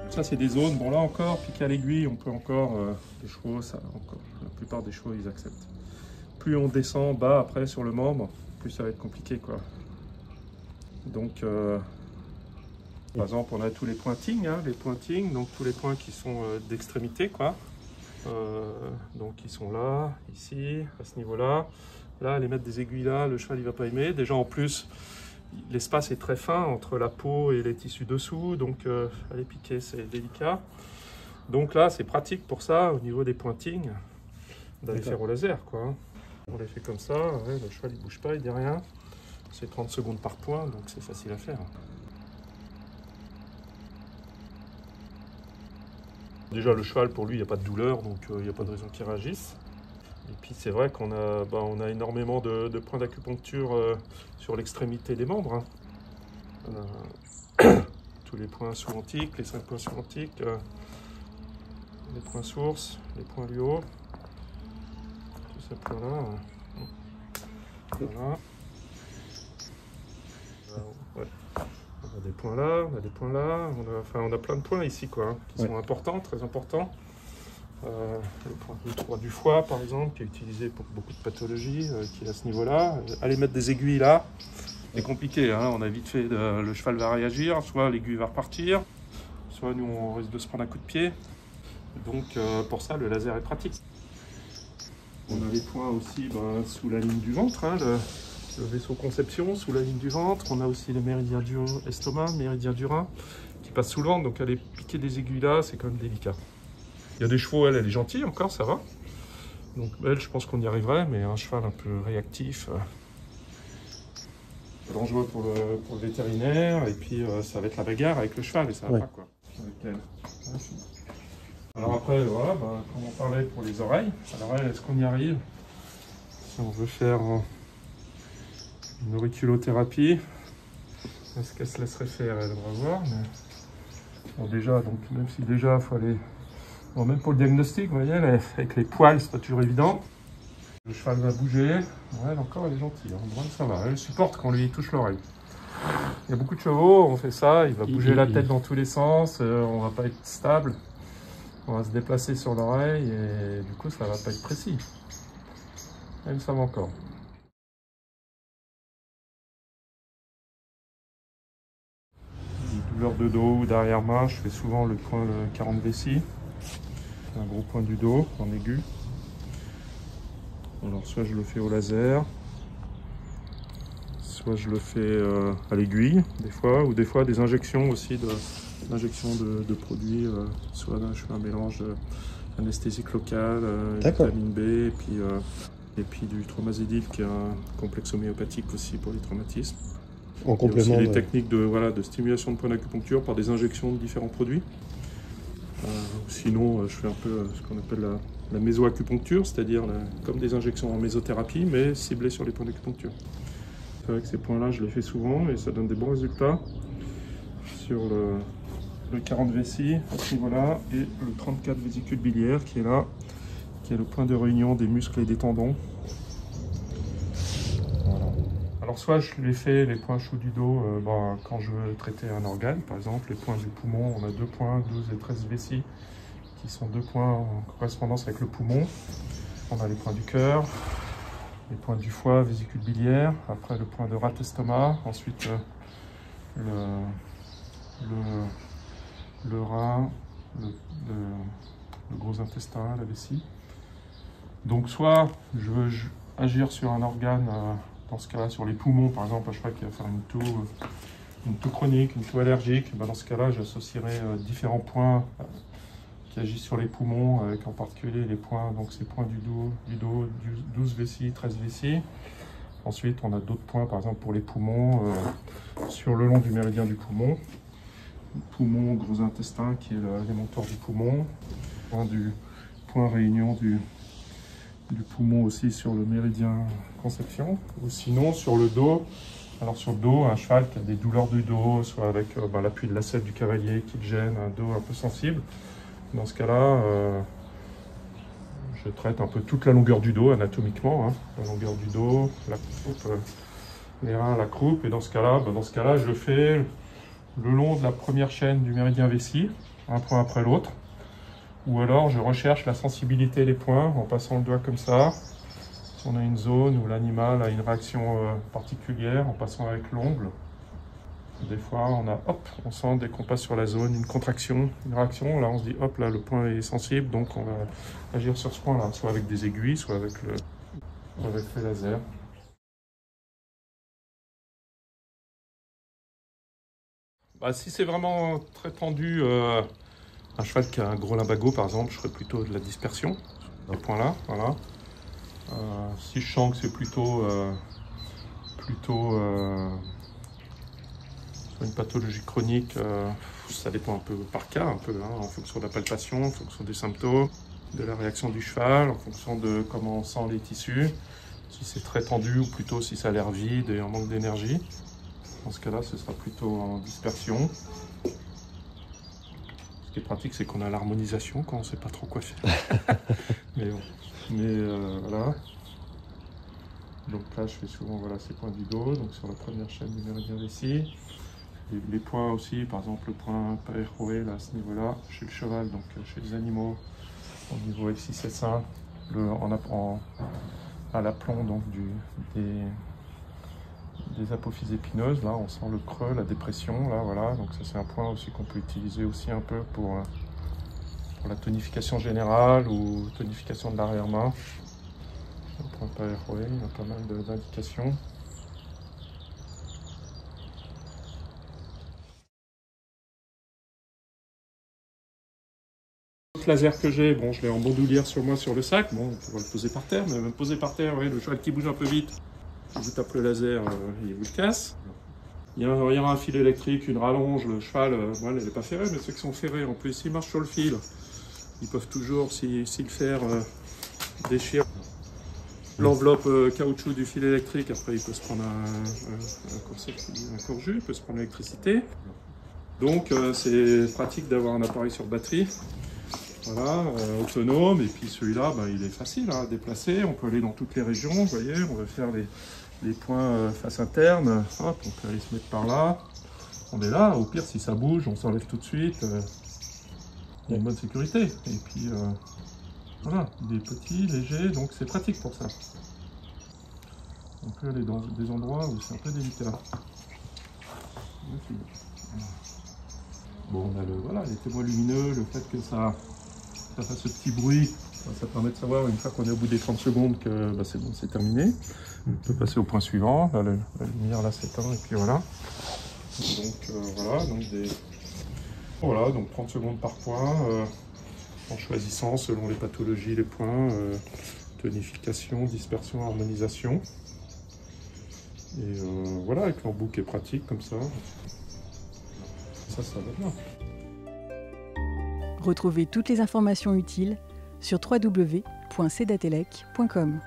Ça, c'est des zones. Bon, là encore, piquer à l'aiguille, on peut encore, les chevaux, ça, encore, la plupart des chevaux, ils acceptent. Plus on descend bas après sur le membre, plus ça va être compliqué, quoi. Donc, par exemple, on a tous les pointings, hein, donc tous les points qui sont d'extrémité, quoi. Donc, ils sont là, ici, à ce niveau-là. Là, aller mettre des aiguilles là, le cheval, il va pas aimer. Déjà, en plus, l'espace est très fin entre la peau et les tissus dessous, donc aller piquer, c'est délicat. Donc là, c'est pratique pour ça, au niveau des pointings, d'aller faire au laser, quoi. On les fait comme ça, ouais, le cheval, il bouge pas, il dit rien. C'est 30 secondes par point, donc c'est facile à faire. Déjà, le cheval, pour lui, il n'y a pas de douleur, donc il n'y a pas de raison qu'il réagisse. Et puis, c'est vrai qu'on a, on a énormément de points d'acupuncture sur l'extrémité des membres. Hein. Tous les points sous-antiques, les 5 points sous-antiques, les points sources, les points du haut, tous ces points-là. Voilà. Ouais. On a des points là, on a des points là, on a plein de points ici, quoi, hein, qui sont importants, très importants. Le 3 du foie, par exemple, qui est utilisé pour beaucoup de pathologies, qui est à ce niveau-là. Aller mettre des aiguilles là, c'est compliqué, hein, on a vite fait, le cheval va réagir, soit l'aiguille va repartir, soit nous on risque de se prendre un coup de pied. Donc pour ça, le laser est pratique. On a les points aussi sous la ligne du ventre, hein, le vaisseau conception sous la ligne du ventre. On a aussi le méridien du estomac, méridien du rein, qui passe sous le ventre. Donc aller piquer des aiguilles là, c'est quand même délicat. Il y a des chevaux, elle est gentille encore, ça va. Donc elle, je pense qu'on y arriverait, mais un cheval un peu réactif, dangereux pour le vétérinaire. Et puis ça va être la bagarre avec le cheval et ça va pas, quoi. Avec elle. Alors après, voilà, comme on parlait pour les oreilles, alors est-ce qu'on y arrive? Si on veut faire une auriculothérapie, est-ce qu'elle se laisserait faire? Elle devra voir, mais bon, déjà, donc même si déjà il faut aller, bon, même pour le diagnostic, vous voyez, avec les poils, c'est pas toujours évident. Le cheval va bouger, ouais, encore elle est gentille, hein. Ça va, elle supporte qu'on lui touche l'oreille. Il y a beaucoup de chevaux, on fait ça, il va bouger la tête dans tous les sens, on va pas être stable. On va se déplacer sur l'oreille et du coup ça va pas être précis. Elle, ça va encore. Douleur de dos ou d'arrière-main, je fais souvent le point 40 vessie. Un gros point du dos en aigu. Alors soit je le fais au laser, soit je le fais à l'aiguille des fois, ou des fois des injections aussi de produits, soit je fais un mélange anesthésique locale, vitamine B, et puis du traumazédil qui est un complexe homéopathique aussi pour les traumatismes. En complément, il y a aussi des techniques de stimulation de points d'acupuncture par des injections de différents produits. Sinon, je fais un peu ce qu'on appelle la mésoacupuncture, c'est-à-dire comme des injections en mésothérapie, mais ciblées sur les points d'acupuncture. C'est vrai que ces points-là, je les fais souvent et ça donne des bons résultats sur le 40 vessie à ce niveau-là et le 34 vésicule biliaire qui est là, qui est le point de réunion des muscles et des tendons. Voilà. Alors soit je les fais, les points chauds du dos, quand je veux traiter un organe, par exemple les points du poumon, on a 2 points, 12 et 13 vessie, qui sont 2 points en correspondance avec le poumon. On a les points du cœur, les points du foie, vésicule biliaire, après le point de rate-estomac, ensuite le rein, le gros intestin, la vessie. Donc soit je veux agir sur un organe, dans ce cas-là sur les poumons par exemple, un cheval qui va faire une toux chronique, une toux allergique, dans ce cas-là j'associerai différents points qui agissent sur les poumons, avec en particulier les points, donc ces points du dos, 12 vessie, 13 vessie. Ensuite on a d'autres points par exemple pour les poumons, sur le long du méridien du poumon. Poumon, gros intestin qui est l'élémenteur du poumon, point réunion du poumon aussi sur le méridien conception, ou sinon sur le dos. Alors sur le dos, un cheval qui a des douleurs du dos, soit avec l'appui de l'assiette du cavalier qui le gêne, un dos un peu sensible, dans ce cas-là, je traite un peu toute la longueur du dos anatomiquement, hein, la longueur du dos, la croupe, les reins, la croupe, et dans ce cas-là, je fais le long de la première chaîne du méridien vessie, un point après l'autre. Ou alors je recherche la sensibilité des points en passant le doigt comme ça. Si on a une zone où l'animal a une réaction particulière, en passant avec l'ongle. Des fois, on sent dès qu'on passe sur la zone une contraction, une réaction. Là, on se dit, hop, là, le point est sensible, donc on va agir sur ce point-là, soit avec des aiguilles, soit avec le laser. Bah, si c'est vraiment très tendu, un cheval qui a un gros limbago, par exemple, je ferais plutôt de la dispersion, sur ce point-là, voilà. Si je sens que c'est plutôt une pathologie chronique, ça dépend un peu par cas, en fonction de la palpation, en fonction des symptômes, de la réaction du cheval, en fonction de comment on sent les tissus, si c'est très tendu ou plutôt si ça a l'air vide et en manque d'énergie. Dans ce cas-là, ce sera plutôt en dispersion. Ce qui est pratique, c'est qu'on a l'harmonisation quand on ne sait pas trop quoi faire. Voilà. Donc là, je fais souvent ces points du dos, donc sur la première chaîne du méridien vessie. Les points aussi, par exemple le point Parechoé, là, à ce niveau-là, chez le cheval, donc chez les animaux, au niveau F6, S1, à l'aplomb donc des apophyses épineuses, là on sent le creux, la dépression, là voilà, donc ça c'est un point aussi qu'on peut utiliser aussi un peu pour la tonification générale ou tonification de l'arrière-main. Le point Parechoé, il y a pas mal d'indications. Le laser que j'ai, bon, je l'ai en bandoulière sur moi sur le sac, bon, on pourrait le poser par terre, mais même poser par terre, ouais, le cheval qui bouge un peu vite, si vous tapez le laser, il vous le casse. Il y aura un fil électrique, une rallonge, le cheval, elle n'est pas ferrée, mais ceux qui sont ferrés, en plus, s'ils marchent sur le fil, ils peuvent toujours, si le fer déchire l'enveloppe caoutchouc du fil électrique, après il peut se prendre un court-jus, il peut se prendre l'électricité. Donc c'est pratique d'avoir un appareil sur batterie. Voilà, autonome, et puis celui-là, il est facile à déplacer, on peut aller dans toutes les régions, vous voyez, on va faire les points face interne, hop, on peut aller se mettre par là, on est là, au pire si ça bouge, on s'enlève tout de suite, il y a une bonne sécurité, et puis voilà, il est petit, léger, donc c'est pratique pour ça. On peut aller dans des endroits où c'est un peu délicat. Bon, on a les témoins lumineux, le fait que ça fasse ce petit bruit, ça permet de savoir une fois qu'on est au bout des 30 secondes que c'est bon, c'est terminé. On peut passer au point suivant, là, la lumière là s'éteint et puis voilà. Donc donc 30 secondes par point, en choisissant selon les pathologies les points, tonification, dispersion, harmonisation. Et voilà, avec l'embout qui est pratique comme ça. Ça va bien. Retrouvez toutes les informations utiles sur www.cedatelec.com.